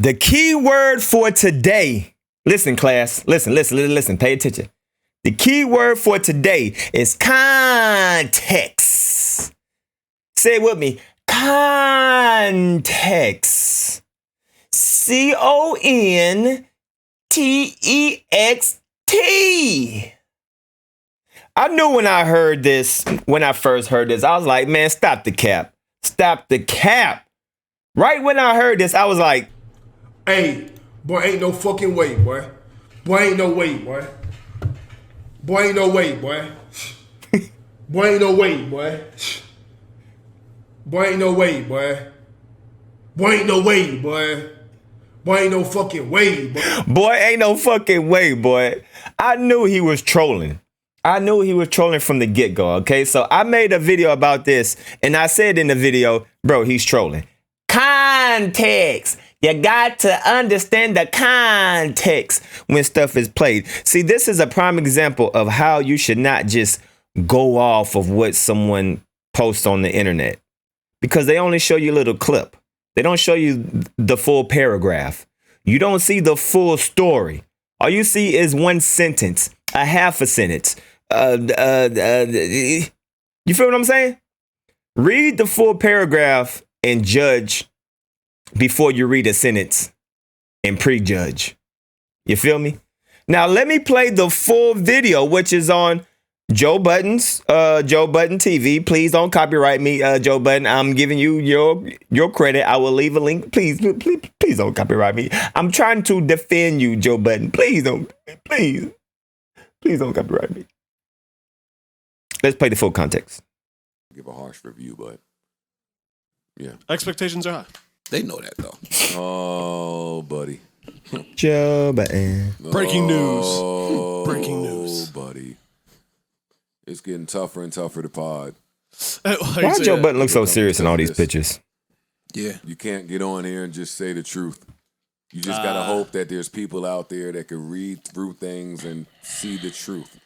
The key word for today, listen, class, listen, pay attention. The key word for today is context. Say it with me. Context. CONTEXT. I knew when I first heard this, I was like, man, stop the cap. Stop the cap. Right when I heard this, I was like, hey, boy, ain't no fucking way, boy. Boy, ain't no way, boy. Boy, ain't no way, boy. Boy, ain't no way, boy. Boy, ain't no way, boy. Boy, ain't no way, boy. Boy, ain't no fucking way, boy. Boy, ain't no fucking way, boy. I knew he was trolling. I knew he was trolling from the get-go, okay? So I made a video about this, and I said in the video, bro, he's trolling. Context. You got to understand the context when stuff is played. See, this is a prime example of how you should not just go off of what someone posts on the internet, because they only show you a little clip. They don't show you the full paragraph. You don't see the full story. All you see is one sentence, a half a sentence. You feel what I'm saying? Read the full paragraph and judge before you read a sentence and prejudge. You feel me? Now, let me play the full video, which is on Joe Budden's Joe Budden TV. Please don't copyright me, Joe Budden. I'm giving you your credit. I will leave a link. Please don't copyright me. I'm trying to defend you, Joe Budden. Please don't copyright me. Let's play the full context. Give a harsh review, but yeah. Expectations are high. They know that though. Oh, buddy. Joe Budden. Breaking news. Breaking news, buddy. It's getting tougher and tougher to pod. Why Joe Budden look so serious in all these pictures? Yeah. You can't get on here and just say the truth. You just got to hope that there's people out there that can read through things and see the truth.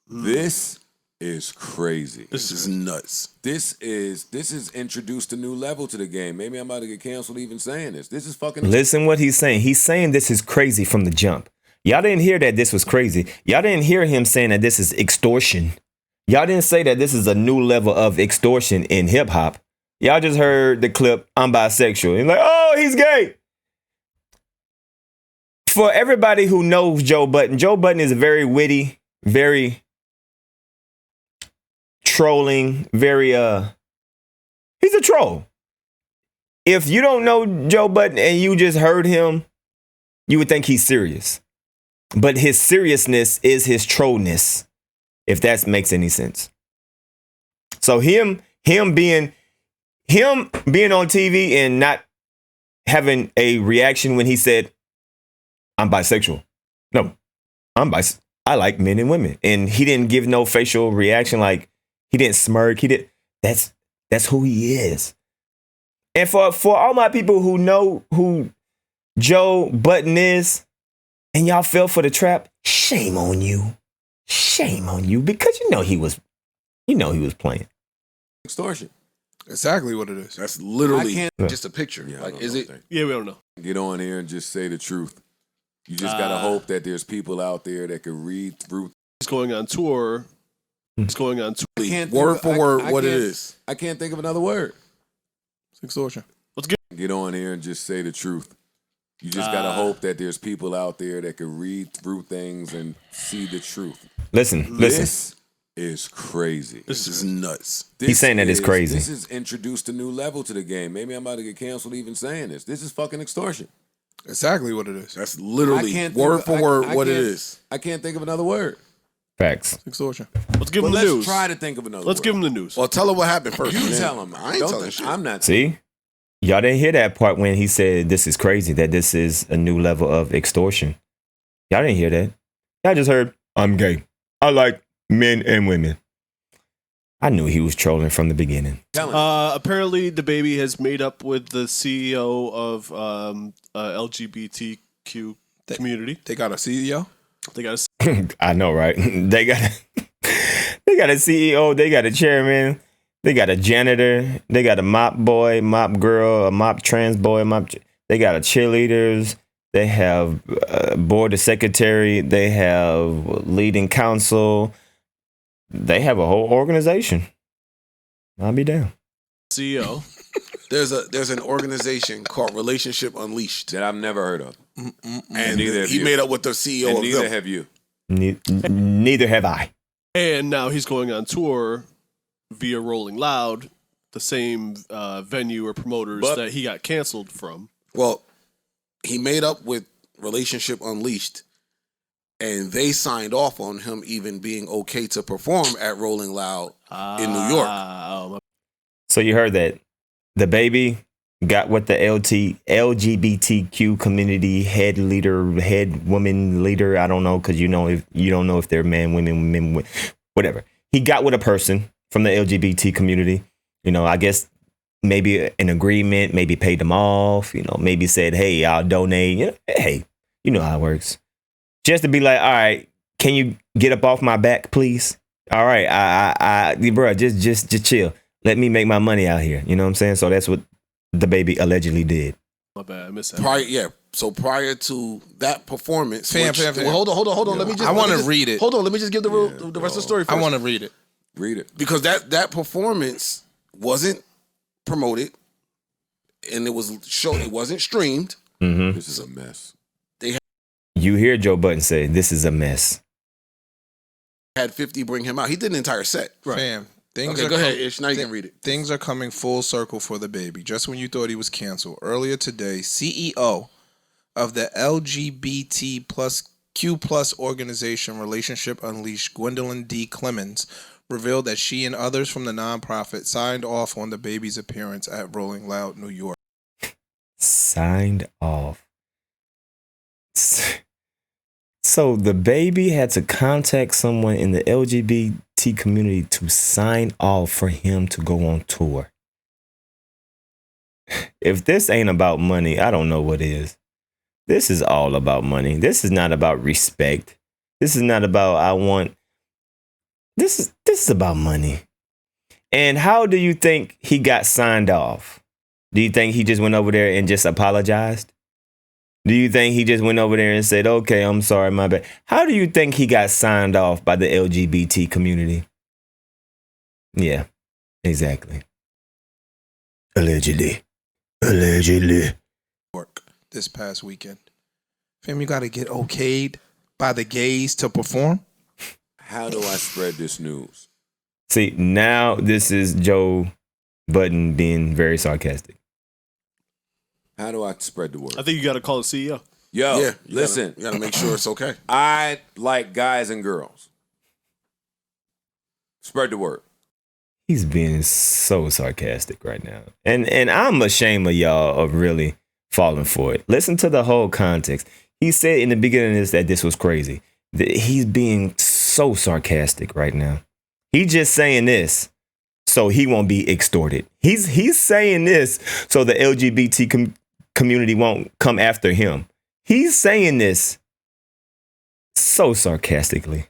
This is crazy. This is nuts. This is introduced a new level to the game. Maybe I'm about to get canceled even saying this. This is fucking... Listen what he's saying. He's saying this is crazy from the jump. Y'all didn't hear that this was crazy. Y'all didn't hear him saying that this is extortion. Y'all didn't say that this is a new level of extortion in hip hop. Y'all just heard the clip, I'm bisexual. And like, oh, he's gay. For everybody who knows Joe Budden is very witty, very trolling, very, he's a troll. If you don't know Joe Budden and you just heard him, you would think he's serious. But his seriousness is his trollness, if that makes any sense. So him being on TV and not having a reaction when he said, I'm bisexual. No, I like men and women. And he didn't give no facial reaction, like he didn't smirk. That's who he is. And for all my people who know who Joe Budden is, and y'all fell for the trap, shame on you. Shame on you, because you know he was playing. Extortion. Exactly what it is. That's literally just a picture. Yeah, like, is it? Yeah, we don't know. Get on here and just say the truth. You just gotta hope that there's people out there that can read through. It's going on tour. It's going on tour. Word for word, what it is. I can't think of another word. It's extortion. Let's get on here and just say the truth. You just gotta hope that there's people out there that can read through things and see the truth. Listen. This is crazy. This is nuts. He's saying that it's crazy. This has introduced a new level to the game. Maybe I'm about to get canceled even saying this. This is fucking extortion. Exactly what it is. That's literally word for word what it is. I can't think of another word. Facts. Extortion. Let's give him the news. Let's try to think of another word. Let's give him the news. Well, tell him what happened first. You tell him. I ain't telling shit. I'm not. See? Y'all didn't hear that part when he said this is crazy, that this is a new level of extortion. Y'all didn't hear that. Y'all just heard, I'm gay. I like men and women. I knew he was trolling from the beginning. Apparently, the baby has made up with the CEO of LGBTQ community. They got a CEO? They got a I know, right? They got a CEO. They got a chairman. They got a janitor. They got a mop boy, mop girl, a mop trans boy, They got a cheerleaders. They have board of secretary. They have leading counsel. They have a whole organization. I'll be down. CEO. There's an organization called Relationship Unleashed that I've never heard of. And he made up with the CEO and of neither them. have you. Neither have I. And now he's going on tour via Rolling Loud, the same venue or promoters that he got canceled from. Well, he made up with Relationship Unleashed, and they signed off on him even being okay to perform at Rolling Loud in New York. So you heard that the baby got what the LGBTQ community head woman leader. I don't know, because you don't know if they're women, whatever. He got with a person from the LGBT community. I guess maybe an agreement, maybe paid them off. Maybe said, "Hey, I'll donate." Hey, you know how it works. Just to be like, "All right, can you get up off my back, please?" All right, bro, just chill. Let me make my money out here. You know what I'm saying? So that's what the baby allegedly did. My bad, I missed that. So prior to that performance, fam. Hold on. Let me just. I want to read it. Hold on. Let me just give the rest of the story first. I want to read it. Read it. Because that performance wasn't promoted, and it wasn't streamed. Mm-hmm. This is a mess. You hear Joe Budden say, "This is a mess." Had 50 bring him out. He did an entire set. Right. Fam. Go ahead, Ish. Now you can read it. Things are coming full circle for the baby. Just when you thought he was canceled. Earlier today, CEO of the LGBTQ+ organization Relationship Unleashed, Gwendolyn D. Clemens, revealed that she and others from the nonprofit signed off on the baby's appearance at Rolling Loud, New York. Signed off. So the baby had to contact someone in the LGBT community to sign off for him to go on tour. If this ain't about money, I don't know what is. This is all about money. This is not about respect. This is not about This is about money. And how do you think he got signed off? Do you think he just went over there and just apologized? Do you think he just went over there and said, "Okay, I'm sorry, my bad"? How do you think he got signed off by the LGBT community? Yeah, exactly. Allegedly. Work this past weekend. Fam, you got to get okayed by the gays to perform. How do I spread this news? See, now this is Joe Budden being very sarcastic. How do I spread the word? I think you got to call the CEO. Yo, listen. You got to make sure it's okay. I like guys and girls. Spread the word. He's being so sarcastic right now. And I'm ashamed of y'all of really falling for it. Listen to the whole context. He said in the beginning of this that this was crazy. He's being so sarcastic right now. He's just saying this so he won't be extorted. He's saying this so the LGBT community won't come after him. He's saying this so sarcastically.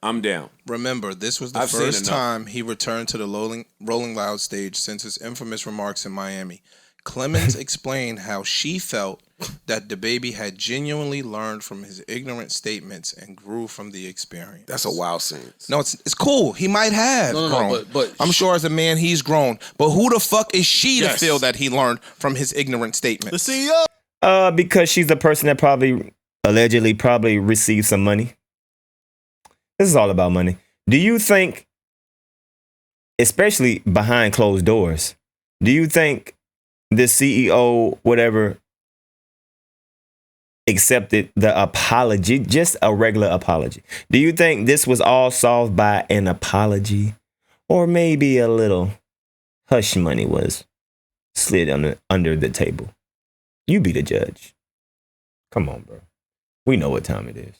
I'm down. Remember, this was the first time he returned to the Rolling Loud stage since his infamous remarks in Miami. Clemens explained how she felt that the baby had genuinely learned from his ignorant statements and grew from the experience. That's a wild sentence. No, it's cool. He might have grown. But I'm sure as a man he's grown. But who the fuck is she to feel that he learned from his ignorant statements? The CEO. Because she's the person that allegedly received some money. This is all about money. Do you think, especially behind closed doors, do you think the CEO, whatever, accepted the apology, just a regular apology? Do you think this was all solved by an apology? Or maybe a little hush money was slid under the table? You be the judge. Come on, bro. We know what time it is.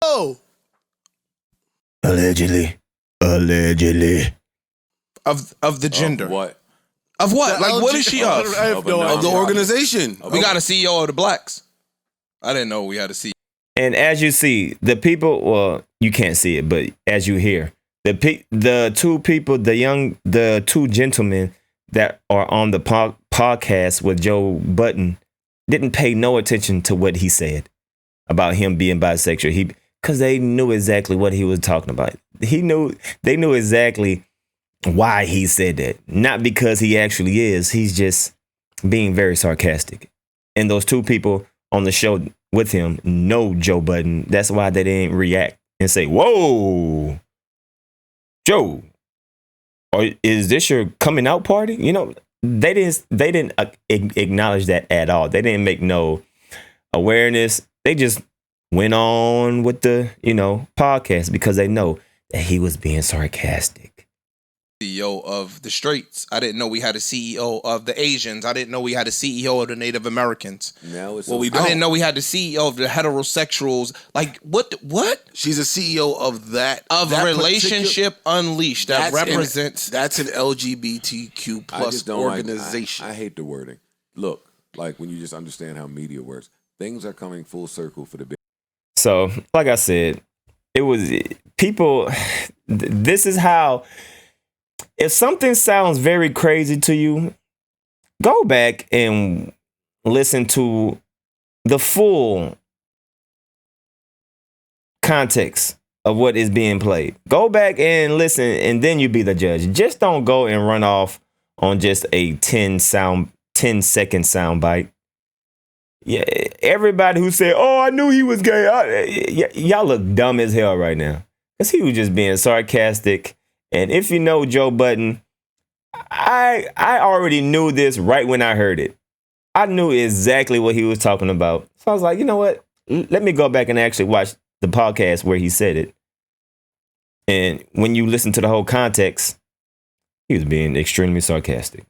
Oh! Allegedly. Of the gender. Of what? Of what? Like, what is she of? I have no Of the idea. organization. We got a CEO of the blacks. I didn't know we had a CEO. And as you see, the people, well, you can't see it, but as you hear, the two people, the two gentlemen that are on the podcast with Joe Budden didn't pay no attention to what he said about him being bisexual. Because they knew exactly what he was talking about. They knew exactly why he said that. Not because he actually is. He's just being very sarcastic. And those two people on the show with him know Joe Budden. That's why they didn't react and say, "Whoa, Joe, or is this your coming out party?" You know, they didn't acknowledge that at all. They didn't make no awareness. They just went on with the, podcast because they know that he was being sarcastic. CEO of the straights. I didn't know we had a CEO of the Asians. I didn't know we had a CEO of the Native Americans. Now it's Well, we I didn't know we had the CEO of the heterosexuals. Like, what? She's a CEO of that Relationship Unleashed that represents. That's an LGBTQ I just plus don't organization. I hate the wording. Look, like when you just understand how media works, things are coming full circle for the big. So, like I said, it was people. This is how. If something sounds very crazy to you, go back and listen to the full context of what is being played. Go back and listen, and then you be the judge. Just don't go and run off on just a 10-second sound bite. Yeah, everybody who said, "Oh, I knew he was gay," y'all look dumb as hell right now. Because he was just being sarcastic. And if you know Joe Budden, I already knew this right when I heard it. I knew exactly what he was talking about. So I was like, you know what? Let me go back and actually watch the podcast where he said it. And when you listen to the whole context, he was being extremely sarcastic,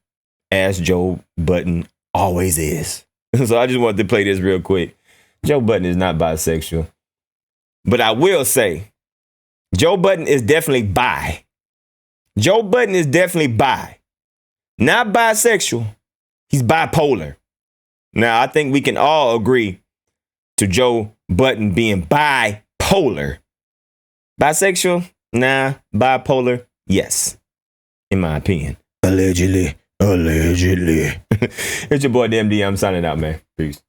as Joe Budden always is. So I just wanted to play this real quick. Joe Budden is not bisexual. But I will say, Joe Budden is definitely bi. Joe Budden is definitely bi. Not bisexual. He's bipolar. Now, I think we can all agree to Joe Budden being bipolar. Bisexual? Nah. Bipolar? Yes. In my opinion. Allegedly. It's your boy, DMD. I'm signing out, man. Peace.